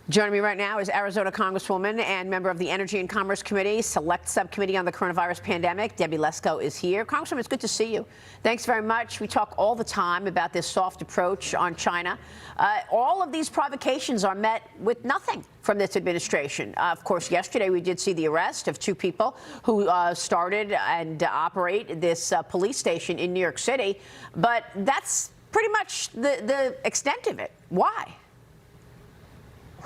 Joining me right now is Arizona Congresswoman and member of the Energy and Commerce Committee, Select Subcommittee on the Coronavirus Pandemic. Debbie Lesko is here. Congresswoman, it's good to see you. Thanks very much. We talk all the time about this soft approach on China. All of these provocations are met with nothing from this administration. Of course, yesterday we did see the arrest of two people who started and operate this police station in New York City. But that's pretty much the extent of it. Why?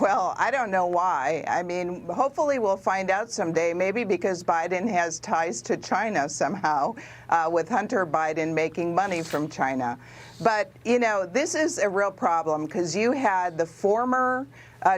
Well, I don't know why. I mean, hopefully we'll find out someday, maybe because Biden has ties to China somehow, with Hunter Biden making money from China. But, you know, this is a real problem because you had the former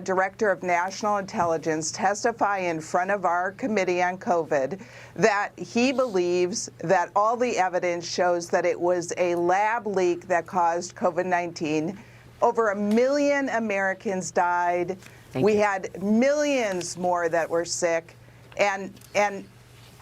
Director of National Intelligence testify in front of our committee on COVID that he believes that all the evidence shows that it was a lab leak that caused COVID-19. Over 1 million Americans died. We had millions more that were sick. And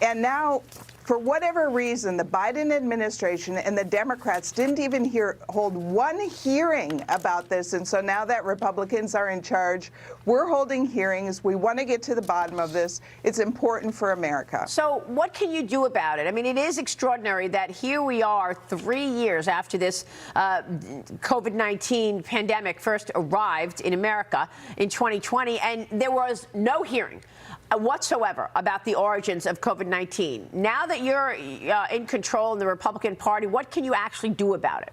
now, for whatever reason, the Biden administration and the Democrats didn't even hold one hearing about this. And so now that Republicans are in charge, we're holding hearings. We want to get to the bottom of this. It's important for America. So what can you do about it? I mean, it is extraordinary that here we are 3 years after this COVID-19 pandemic first arrived in America in 2020, and there was no hearing whatsoever about the origins of COVID-19. Now that you're in control in the Republican Party, what can you actually do about it?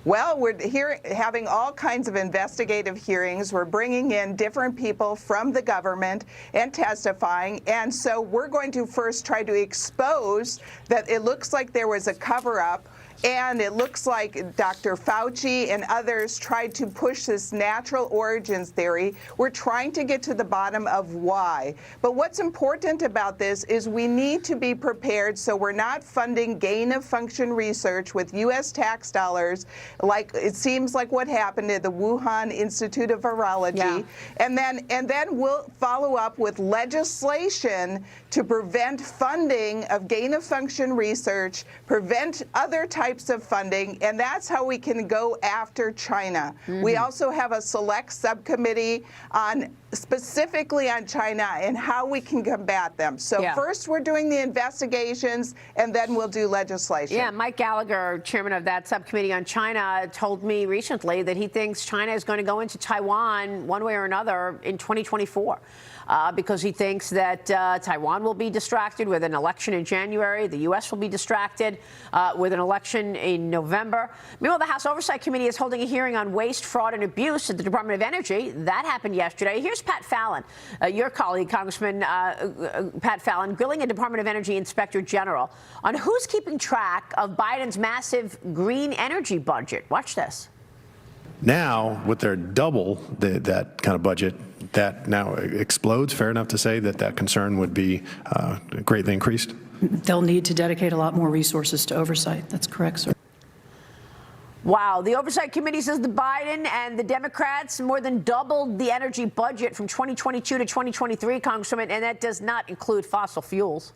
Well, we're having all kinds of investigative hearings. We're bringing in different people from the government and testifying. And so we're going to first try to expose that it looks like there was a cover-up. And it looks like Dr. Fauci and others tried to push this natural origins theory. We're trying to get to the bottom of why. But what's important about this is we need to be prepared so we're not funding gain-of-function research with U.S. tax dollars, like it seems like what happened at the Wuhan Institute of Virology. Yeah. And then we'll follow up with legislation to prevent funding of gain-of-function research, prevent other types of funding, and that's how we can go after China. Mm-hmm. We also have a select subcommittee on specifically on China and how we can combat them. So first we're doing the investigations and then we'll do legislation. Yeah, Mike Gallagher, chairman of that subcommittee on China, told me recently that he thinks China is going to go into Taiwan one way or another in 2024 because he thinks that Taiwan will be distracted with an election in January. The U.S. will be distracted with an election in November. Meanwhile, the House Oversight Committee is holding a hearing on waste, fraud, and abuse at the Department of Energy. That happened yesterday. Here's Pat Fallon, your colleague, Congressman Pat Fallon, grilling a Department of Energy Inspector General on who's keeping track of Biden's massive green energy budget. Watch this. Now, with their double that kind of budget, that now explodes. Fair enough to say that that concern would be greatly increased? They'll need to dedicate a lot more resources to oversight. That's correct, sir. Wow. The Oversight Committee says the Biden and the Democrats more than doubled the energy budget from 2022 to 2023, Congresswoman, and that does not include fossil fuels.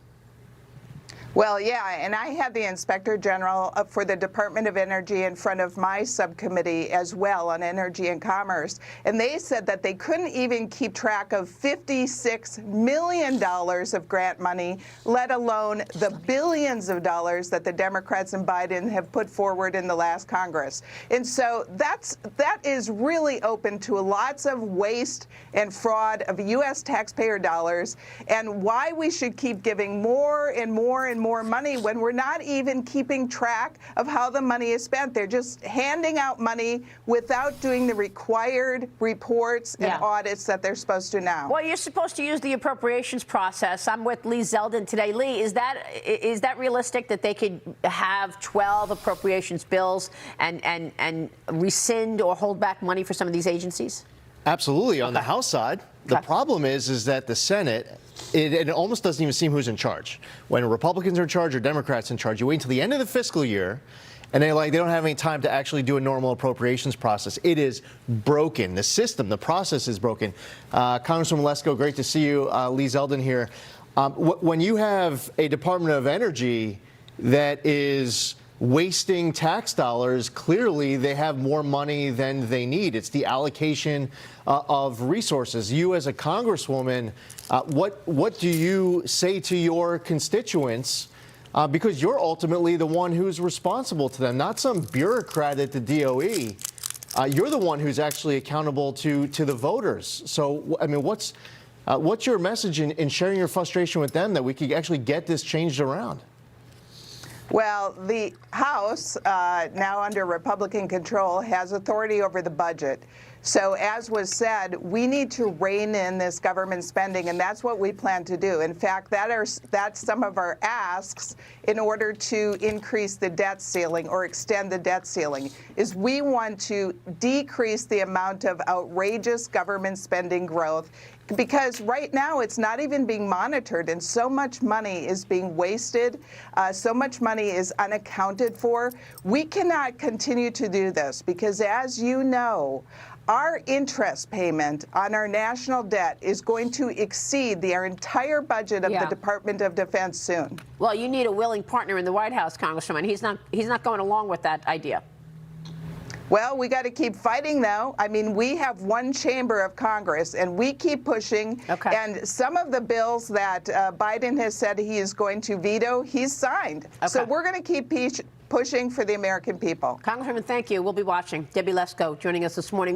Well, yeah, and I had the Inspector General for the Department of Energy in front of my subcommittee as well on Energy and Commerce, and they said that they couldn't even keep track of $56 million of grant money, let alone the billions of dollars that the Democrats and Biden have put forward in the last Congress. And so that is really open to lots of waste and fraud of U.S. taxpayer dollars, and why we should keep giving more and more and more money when we're not even keeping track of how the money is spent. They're just handing out money without doing the required reports and audits that they're supposed to now. Well, you're supposed to use the appropriations process. I'm with Lee Zeldin today. Lee, is that realistic that they could have 12 appropriations bills and rescind or hold back money for some of these agencies? Absolutely. On the House side, the problem is that the Senate, it almost doesn't even seem who's in charge. When Republicans are in charge or Democrats in charge, you wait until the end of the fiscal year, and they don't have any time to actually do a normal appropriations process. It is broken. The system, the process is broken. Congresswoman Lesko, great to see you. Lee Zeldin here. When you have a Department of Energy that is wasting tax dollars. Clearly, they have more money than they need. It's the allocation of resources. You, as a congresswoman, what do you say to your constituents? Because you're ultimately the one who's responsible to them, not some bureaucrat at the DOE. You're the one who's actually accountable to the voters. So, I mean, what's your message in sharing your frustration with them that we could actually get this changed around? Well, the House, now under Republican control, has authority over the budget. So as was said, we need to rein in this government spending, and that's what we plan to do. In fact, that's some of our asks in order to increase the debt ceiling or extend the debt ceiling, is we want to decrease the amount of outrageous government spending growth, because right now it's not even being monitored, and so much money is being wasted, so much money is unaccounted for. We cannot continue to do this because, as you know, our interest payment on our national debt is going to exceed our entire budget of the Department of Defense soon. Well, you need a willing partner in the White House, Congresswoman. He's not going along with that idea. Well, we got to keep fighting, though. I mean, we have one chamber of Congress, and we keep pushing. Okay. And some of the bills that Biden has said he is going to veto, he's signed. Okay. So we're going to keep pushing for the American people. Congresswoman, thank you. We'll be watching. Debbie Lesko joining us this morning.